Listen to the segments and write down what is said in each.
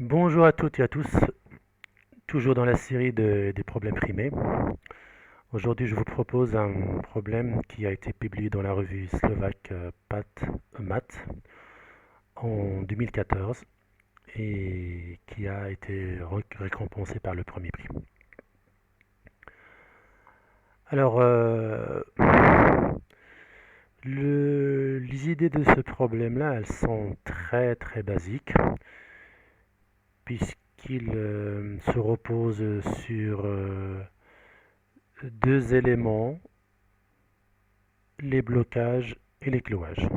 Bonjour à toutes et à tous, toujours dans la série des problèmes primés. Aujourd'hui, je vous propose un problème qui a été publié dans la revue slovaque Math en 2014 et qui a été récompensé par le premier prix. Alors, les idées de ce problème-là, elles sont très très basiques puisqu'il se repose sur deux éléments, les blocages et les clouages.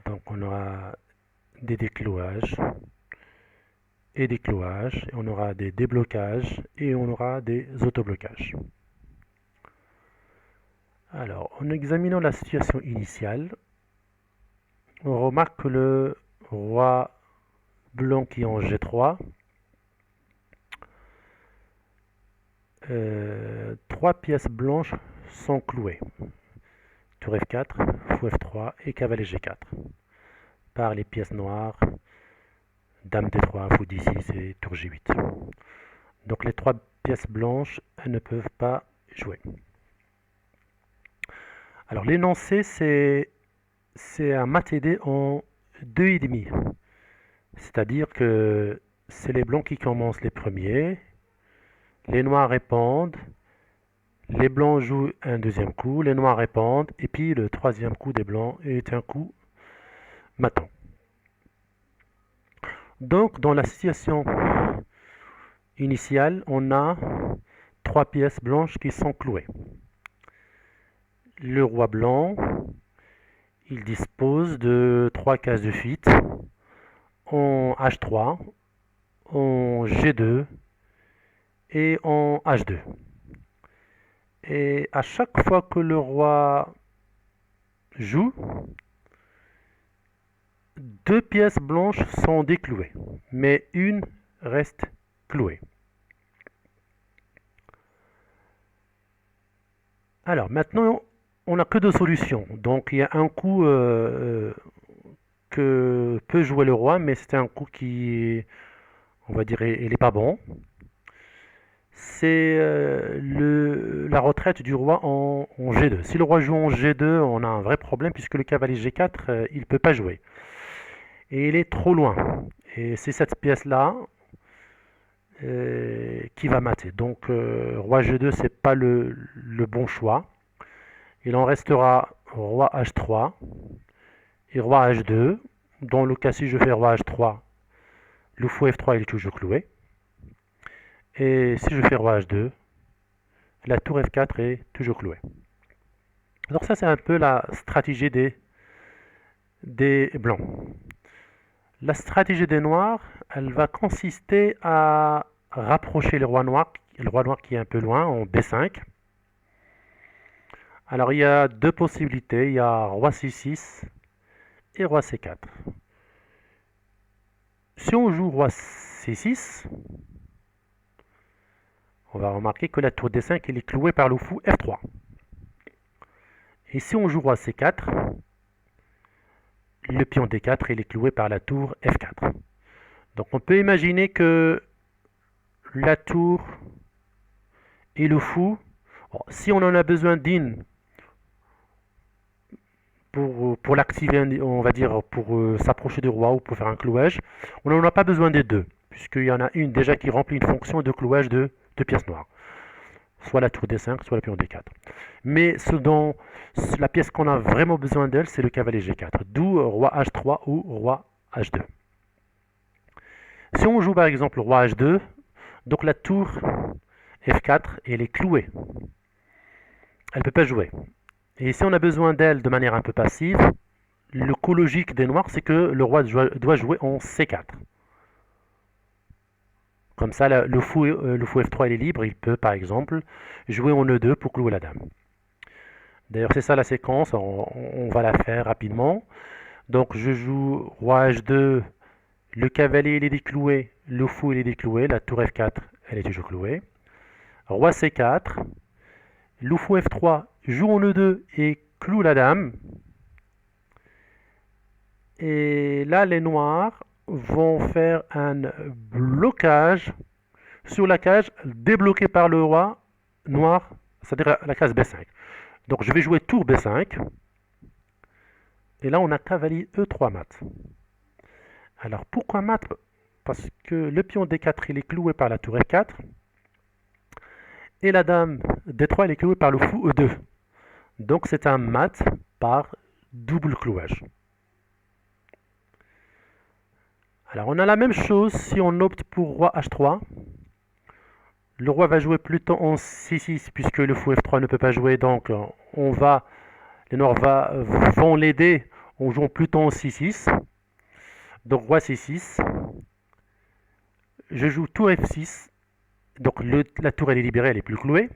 Donc on aura des déclouages et des clouages, et on aura des déblocages et on aura des autoblocages. Alors, en examinant la situation initiale, on remarque que le roi blanc qui est en G3, trois pièces blanches sont clouées. Tour F4, fou F3 et cavalier G4. Par les pièces noires, dame D3, fou D6 et tour G8. Donc les trois pièces blanches, elles ne peuvent pas jouer. Alors l'énoncé, c'est un mat-aidé en 2,5. C'est-à-dire que c'est les blancs qui commencent les premiers, les noirs répondent, les blancs jouent un deuxième coup, les noirs répondent, et puis le troisième coup des blancs est un coup matant. Donc dans la situation initiale, on a trois pièces blanches qui sont clouées. Le roi blanc, il dispose de trois cases de fuite en H3, en G2 et en H2. Et à chaque fois que le roi joue, deux pièces blanches sont déclouées, mais une reste clouée. Alors maintenant, on n'a que deux solutions. Donc il y a un coup que peut jouer le roi, mais c'est un coup qui, on va dire, il n'est pas bon. C'est la retraite du roi en G2. Si le roi joue en G2, on a un vrai problème puisque le cavalier G4, il ne peut pas jouer. Et il est trop loin. Et c'est cette pièce-là qui va mater. Donc roi G2, c'est pas le bon choix. Il en restera roi H3 et roi H2. Dans le cas si je fais roi H3, le fou F3 il est toujours cloué. Et si je fais roi H2, la tour F4 est toujours clouée. Alors ça c'est un peu la stratégie des blancs. La stratégie des noirs, elle va consister à rapprocher le roi noir qui est un peu loin, en B5. Alors il y a deux possibilités, il y a roi C6 et roi C4. Si on joue roi C6, on va remarquer que la tour D5 elle est clouée par le fou F3. Et si on joue roi C4, le pion D4 il est cloué par la tour F4. Donc on peut imaginer que la tour et le fou, bon, si on en a besoin d'une pour l'activer, on va dire, pour s'approcher du roi ou pour faire un clouage, on n'en a pas besoin des deux, puisqu'il y en a une déjà qui remplit une fonction de clouage de pièces noires. Soit la tour D5, soit le pion D4. Mais la pièce qu'on a vraiment besoin d'elle, c'est le cavalier G4. D'où roi H3 ou roi H2. Si on joue par exemple roi H2, donc la tour F4, elle est clouée. Elle ne peut pas jouer. Et si on a besoin d'elle de manière un peu passive, le coup logique des noirs, c'est que le roi doit jouer en C4. Comme ça, le fou F3 il est libre, il peut par exemple jouer en E2 pour clouer la dame. D'ailleurs, c'est ça la séquence, on va la faire rapidement. Donc je joue roi H2, le cavalier il est décloué, le fou il est décloué, la tour F4 elle est toujours clouée. Roi C4, le fou F3 joue en E2 et cloue la dame. Et là, les noirs, vont faire un blocage sur la case débloquée par le roi noir, c'est-à-dire la case B5. Donc je vais jouer tour B5. Et là, on a cavalier E3 mat. Alors pourquoi mat? Parce que le pion D4 il est cloué par la tour F4 et la dame D3 elle est clouée par le fou E2. Donc c'est un mat par double clouage. Alors on a la même chose si on opte pour roi H3. Le roi va jouer plutôt en C6 puisque le fou F3 ne peut pas jouer. Donc les noirs vont l'aider en jouant plutôt en C6. Donc roi C6. Je joue tour F6. Donc la tour elle est libérée, elle est plus clouée.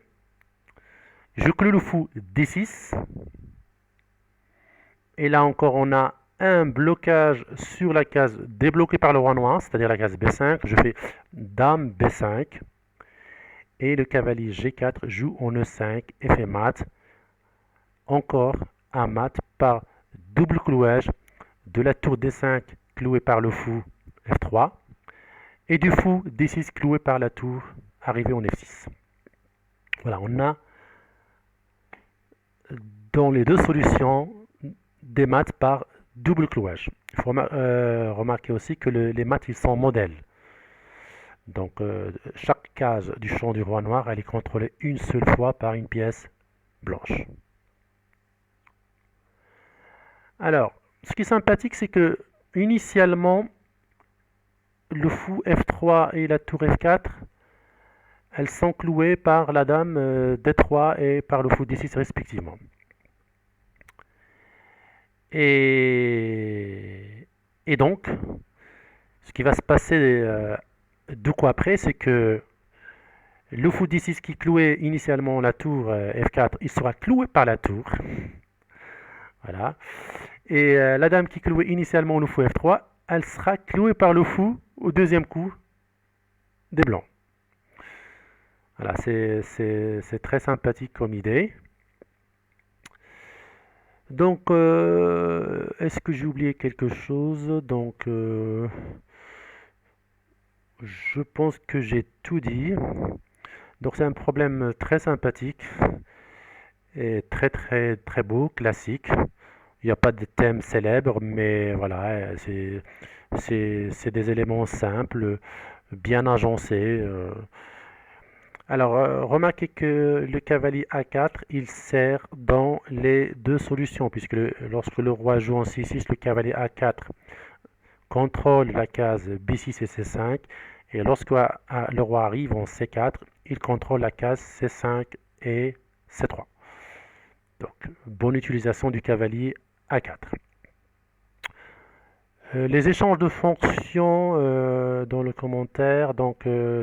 Je cloue le fou D6. Et là encore, on a un blocage sur la case débloquée par le roi noir, c'est-à-dire la case B5. Je fais dame B5. Et le cavalier G4 joue en E5 et fait mat. Encore un mat par double clouage de la tour D5 clouée par le fou F3 et du fou D6 cloué par la tour arrivée en F6. Voilà, on a dans les deux solutions des maths par double clouage. Il faut remarquer aussi que les maths ils sont modèles. Donc chaque case du champ du roi noir elle est contrôlée une seule fois par une pièce blanche. Alors, ce qui est sympathique, c'est que initialement, le fou F3 et la tour F4, elles sont clouées par la dame D3 et par le fou D6 respectivement. Et donc, ce qui va se passer deux coups après, c'est que le fou D6 qui clouait initialement la tour F4, il sera cloué par la tour. Voilà. Et la dame qui clouait initialement le fou F3, elle sera clouée par le fou au deuxième coup des blancs. Voilà, c'est très sympathique comme idée. Donc, est-ce que j'ai oublié quelque chose? Donc, je pense que j'ai tout dit. Donc, c'est un problème très sympathique et très très beau, classique. Il n'y a pas de thème célèbre, mais voilà, c'est des éléments simples, bien agencés. Alors, remarquez que le cavalier A4, il sert dans les deux solutions, puisque lorsque le roi joue en C6, le cavalier A4 contrôle la case B6 et C5, et lorsque le roi arrive en C4, il contrôle la case C5 et C3. Donc, bonne utilisation du cavalier A4. Les échanges de fonctions dans le commentaire, donc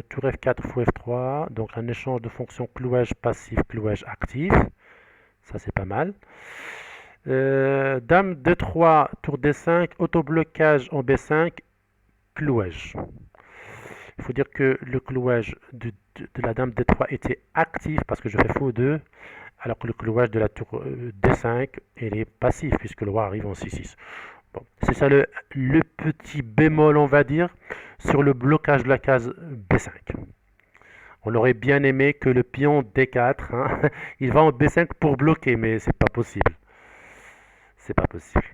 tour F4, fou F3, donc un échange de fonctions clouage passif, clouage actif, ça c'est pas mal. Dame D3, tour D5, autoblocage en B5, clouage. Il faut dire que le clouage de la dame D3 était actif parce que je fais fou 2, alors que le clouage de la tour D5 il est passif puisque le roi arrive en C6. Bon, c'est ça le petit bémol, on va dire, sur le blocage de la case B5. On aurait bien aimé que le pion D4, hein, il va en B5 pour bloquer, mais c'est pas possible. C'est pas possible.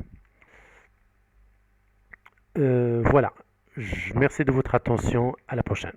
Voilà. Merci de votre attention. À la prochaine.